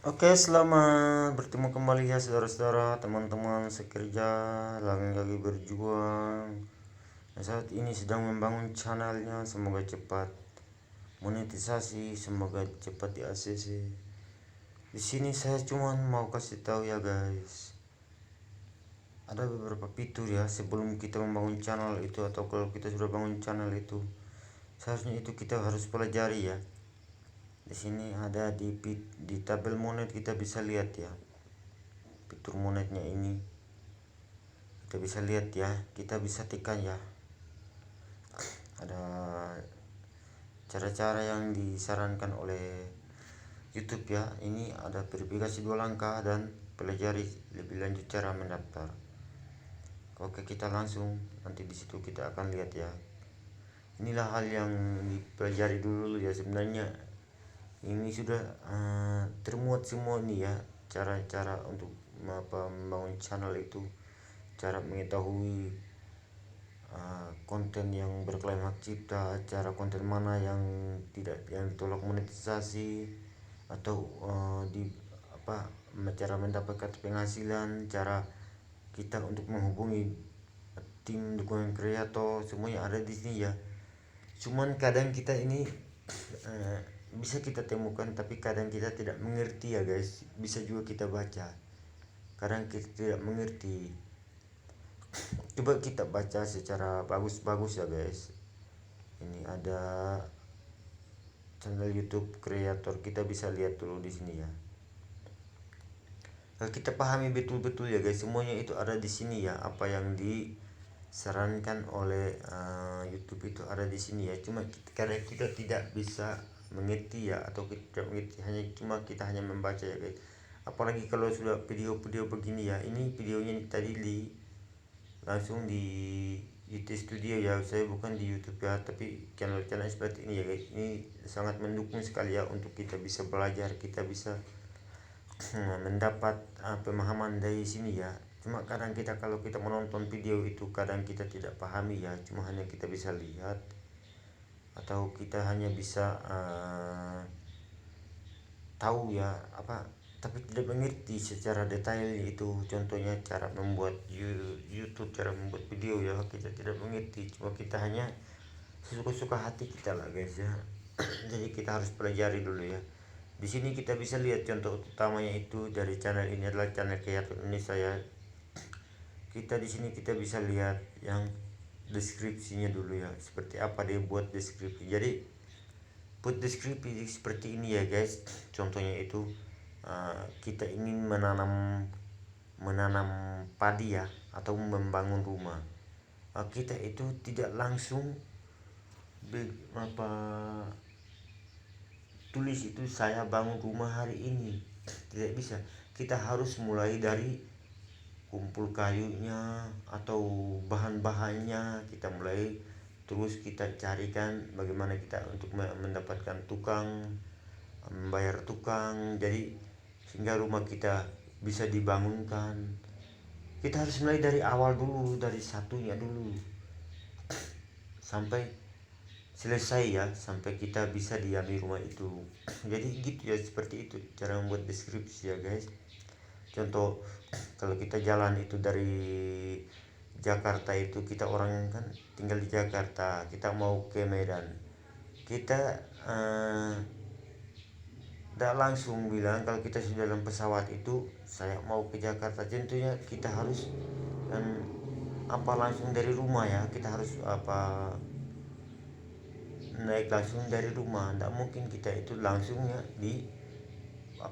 Oke, selamat bertemu kembali ya saudara-saudara, teman-teman sekerja lagi berjuang. Nah, saat ini sedang membangun channelnya, semoga cepat monetisasi, semoga cepat di ACC. Di sini saya cuma mau kasih tahu ya guys, ada beberapa fitur ya sebelum kita membangun channel itu, atau kalau kita sudah bangun channel itu, seharusnya itu kita harus pelajari ya. Di sini ada di tabel monet kita bisa lihat ya, fitur monetnya ini kita bisa lihat ya, kita bisa tekan ya, ada cara-cara yang disarankan oleh YouTube ya. Ini ada verifikasi 2 langkah dan pelajari lebih lanjut cara mendaftar. Oke, kita langsung nanti di situ kita akan lihat ya. Inilah hal yang dipelajari dulu ya sebenarnya. Ini sudah termuat semua nih ya, cara-cara untuk membangun channel itu, cara mengetahui konten yang berklaim hak cipta, cara konten mana yang tidak, yang tolak monetisasi, atau di apa, cara mendapatkan penghasilan, cara kita untuk menghubungi tim dukungan kreator, semuanya ada di sini ya. Cuman kadang kita ini bisa kita temukan, tapi kadang kita tidak mengerti ya guys. Bisa juga kita baca, kadang kita tidak mengerti. Coba kita baca secara bagus-bagus ya guys. Ini ada channel YouTube kreator, kita bisa lihat dulu di sini ya. Kalau kita pahami betul-betul ya guys, semuanya itu ada di sini ya. Apa yang disarankan oleh YouTube itu ada di sini ya. Cuma karena kita tidak bisa mengerti ya, atau kita tidak mengerti, kita hanya membaca ya guys. Apalagi kalau sudah video-video begini ya. Ini videonya tadi langsung di YouTube Studio ya, saya bukan di YouTube ya, tapi channel-channel seperti ini ya guys, ini sangat mendukung sekali ya untuk kita bisa belajar, kita bisa mendapat pemahaman dari sini ya. Cuma kadang kita kalau kita menonton video itu kadang kita tidak pahami ya, cuma hanya kita bisa lihat, atau kita hanya bisa tahu ya apa, tapi tidak mengerti secara detail itu. Contohnya cara membuat YouTube, cara membuat video ya, kita tidak mengerti, cuma kita hanya suka-suka hati kita lah guys ya. Jadi kita harus pelajari dulu ya. Di sini kita bisa lihat contoh utamanya itu dari channel ini adalah channel kreator Indonesia ya. Kita di sini kita bisa lihat yang deskripsinya dulu ya, seperti apa dia buat deskripsi. Jadi buat deskripsi seperti ini ya guys. Contohnya itu kita ingin menanam padi ya, atau membangun rumah. Kita itu tidak langsung tulis itu saya bangun rumah hari ini, tidak bisa. Kita harus mulai dari kumpul kayunya atau bahan-bahannya, kita mulai, terus kita carikan bagaimana kita untuk mendapatkan tukang, membayar tukang, jadi sehingga rumah kita bisa dibangunkan. Kita harus mulai dari awal dulu, dari satunya dulu sampai selesai ya, sampai kita bisa diami rumah itu. Jadi gitu ya, seperti itu cara membuat deskripsi ya guys. Contoh, kalau kita jalan itu dari Jakarta, itu kita orang kan tinggal di Jakarta, kita mau ke Medan, kita tidak langsung bilang kalau kita sudah dalam pesawat itu saya mau ke Jakarta. Tentunya kita harus langsung dari rumah ya, kita harus naik langsung dari rumah. Tidak mungkin kita itu langsungnya di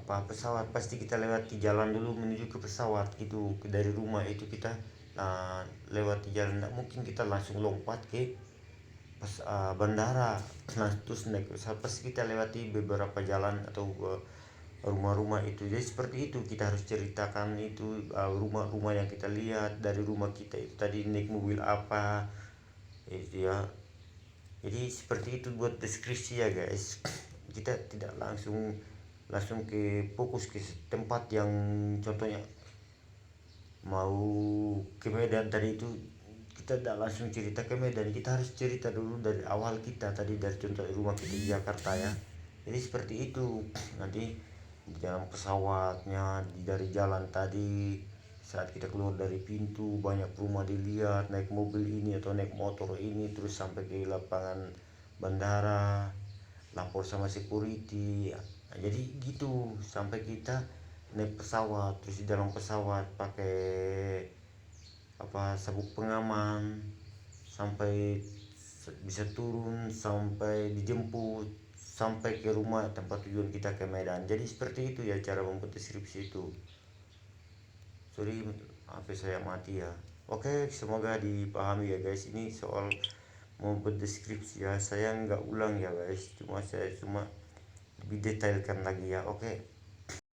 pesawat, pasti kita lewati jalan dulu menuju ke pesawat gitu. Dari rumah itu kita lewati jalan, tidak mungkin kita langsung lompat ke bandara terus naik pesawat. Pasti kita lewati beberapa jalan atau rumah-rumah itu. Jadi seperti itu, kita harus ceritakan itu rumah-rumah yang kita lihat. Dari rumah kita itu tadi naik mobil apa itu ya. Jadi seperti itu buat deskripsi ya guys. Kita tidak langsung ke fokus ke tempat yang, contohnya mau ke Medan tadi itu, kita tidak langsung cerita ke Medan, kita harus cerita dulu dari awal kita tadi, dari contoh rumah kita di Jakarta ya. Jadi seperti itu nanti di dalam pesawatnya, dari jalan tadi saat kita keluar dari pintu banyak rumah dilihat, naik mobil ini atau naik motor ini terus sampai ke lapangan bandara, lapor sama security. Nah, jadi gitu sampai kita naik pesawat, terus di dalam pesawat pakai apa sabuk pengaman sampai bisa turun, sampai dijemput sampai ke rumah tempat tujuan kita ke Medan. Jadi seperti itu ya cara membuat deskripsi itu. Sorry HP saya mati ya. Oke, semoga dipahami ya guys, ini soal membuat deskripsi ya, saya nggak ulang ya guys, saya cuma lebih detailkan lagi ya. Oke.